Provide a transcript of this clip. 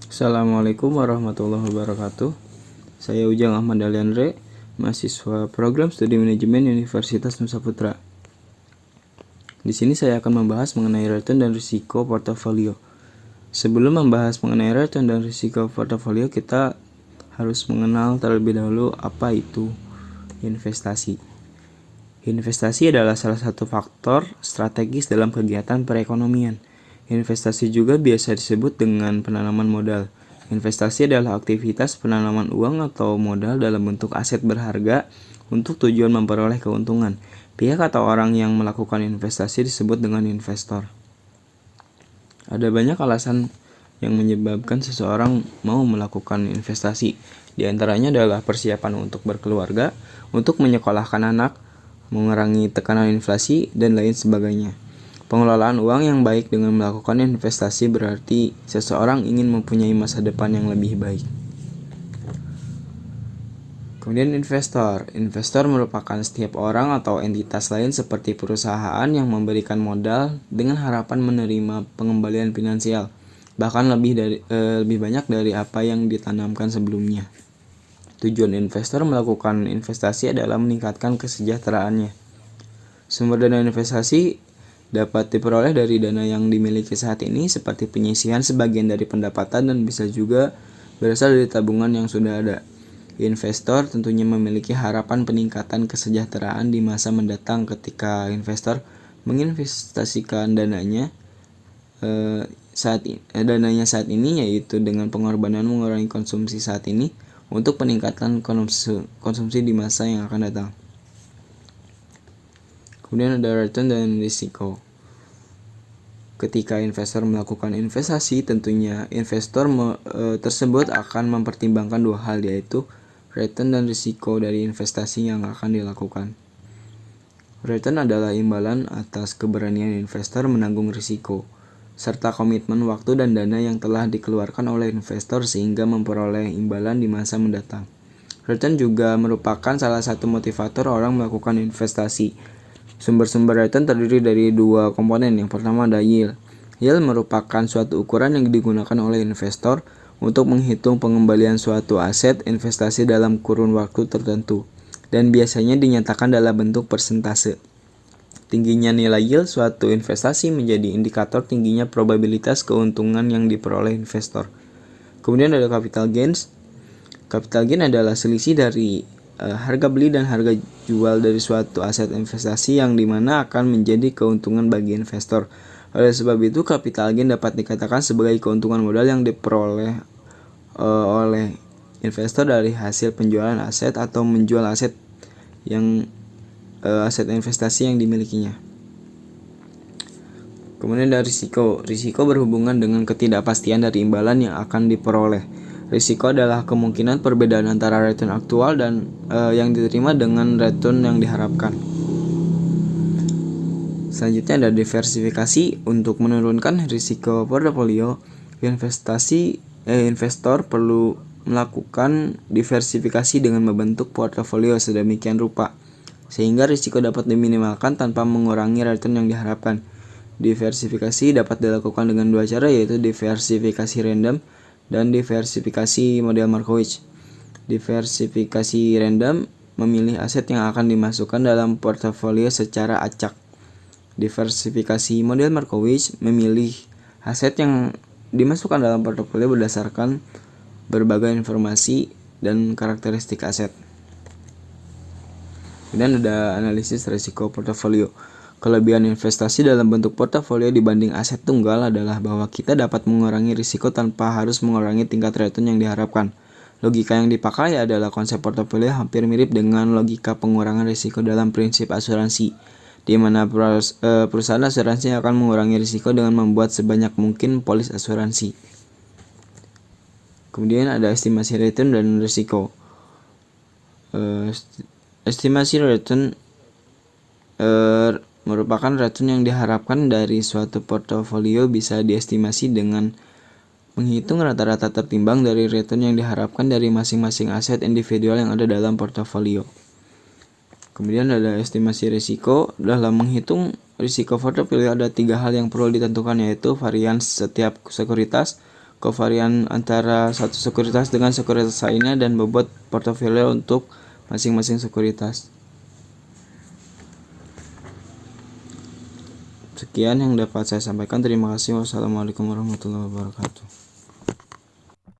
Assalamualaikum warahmatullahi wabarakatuh. Saya Ujang Ahmad Aliandre, mahasiswa Program Studi Manajemen Universitas Nusa Putra. Di sini saya akan membahas mengenai return dan risiko portofolio. Sebelum membahas mengenai return dan risiko portofolio, kita harus mengenal terlebih dahulu apa itu investasi. Investasi adalah salah satu faktor strategis dalam kegiatan perekonomian. Investasi juga biasa disebut dengan penanaman modal. Investasi adalah aktivitas penanaman uang atau modal dalam bentuk aset berharga untuk tujuan memperoleh keuntungan. Pihak atau orang yang melakukan investasi disebut dengan investor. Ada banyak alasan yang menyebabkan seseorang mau melakukan investasi. Di antaranya adalah persiapan untuk berkeluarga, untuk menyekolahkan anak, mengurangi tekanan inflasi, dan lain sebagainya. Pengelolaan uang yang baik dengan melakukan investasi berarti seseorang ingin mempunyai masa depan yang lebih baik. Kemudian investor. Investor merupakan setiap orang atau entitas lain seperti perusahaan yang memberikan modal dengan harapan menerima pengembalian finansial, bahkan lebih banyak dari apa yang ditanamkan sebelumnya. Tujuan investor melakukan investasi adalah meningkatkan kesejahteraannya. Sumber dana investasi dapat diperoleh dari dana yang dimiliki saat ini seperti penyisihan sebagian dari pendapatan dan bisa juga berasal dari tabungan yang sudah ada. Investor tentunya memiliki harapan peningkatan kesejahteraan di masa mendatang ketika investor menginvestasikan dananya saat ini, yaitu dengan pengorbanan mengurangi konsumsi saat ini untuk peningkatan konsumsi di masa yang akan datang. Kemudian ada return dan risiko. Ketika investor melakukan investasi, tentunya investor tersebut akan mempertimbangkan dua hal, yaitu return dan risiko dari investasi yang akan dilakukan. Return adalah imbalan atas keberanian investor menanggung risiko, serta komitmen waktu dan dana yang telah dikeluarkan oleh investor sehingga memperoleh imbalan di masa mendatang. Return juga merupakan salah satu motivator orang melakukan investasi. Sumber-sumber return terdiri dari dua komponen. Yang pertama ada yield. Yield merupakan suatu ukuran yang digunakan oleh investor untuk menghitung pengembalian suatu aset investasi dalam kurun waktu tertentu, dan biasanya dinyatakan dalam bentuk persentase. Tingginya nilai yield suatu investasi menjadi indikator tingginya probabilitas keuntungan yang diperoleh investor. Kemudian ada capital gains. Capital gain adalah selisih dari harga beli dan harga jual dari suatu aset investasi yang dimana akan menjadi keuntungan bagi investor. Oleh sebab itu, capital gain dapat dikatakan sebagai keuntungan modal yang diperoleh oleh investor dari hasil penjualan aset atau menjual aset investasi yang dimilikinya. Kemudian ada risiko. Risiko berhubungan dengan ketidakpastian dari imbalan yang akan diperoleh. Risiko adalah kemungkinan perbedaan antara return aktual dan yang diterima dengan return yang diharapkan. Selanjutnya ada diversifikasi. Untuk menurunkan risiko portofolio, investor perlu melakukan diversifikasi dengan membentuk portofolio sedemikian rupa sehingga risiko dapat diminimalkan tanpa mengurangi return yang diharapkan. Diversifikasi dapat dilakukan dengan dua cara, yaitu diversifikasi random dan diversifikasi model Markowitz. Diversifikasi random memilih aset yang akan dimasukkan dalam portofolio secara acak. Diversifikasi model Markowitz memilih aset yang dimasukkan dalam portofolio berdasarkan berbagai informasi dan karakteristik aset. Kemudian ada analisis risiko portofolio. Kelebihan investasi dalam bentuk portofolio dibanding aset tunggal adalah bahwa kita dapat mengurangi risiko tanpa harus mengurangi tingkat return yang diharapkan. Logika yang dipakai adalah konsep portofolio hampir mirip dengan logika pengurangan risiko dalam prinsip asuransi, di mana perusahaan asuransi akan mengurangi risiko dengan membuat sebanyak mungkin polis asuransi. Kemudian ada estimasi return dan risiko. Estimasi return merupakan return yang diharapkan dari suatu portofolio bisa diestimasi dengan menghitung rata-rata tertimbang dari return yang diharapkan dari masing-masing aset individual yang ada dalam portofolio. Kemudian ada estimasi risiko. Dalam menghitung risiko portofolio ada tiga hal yang perlu ditentukan, yaitu varians setiap sekuritas, kovarian antara satu sekuritas dengan sekuritas lainnya dan bobot portofolio untuk masing-masing sekuritas. Sekian yang dapat saya sampaikan. Terima kasih. Wassalamualaikum warahmatullahi wabarakatuh.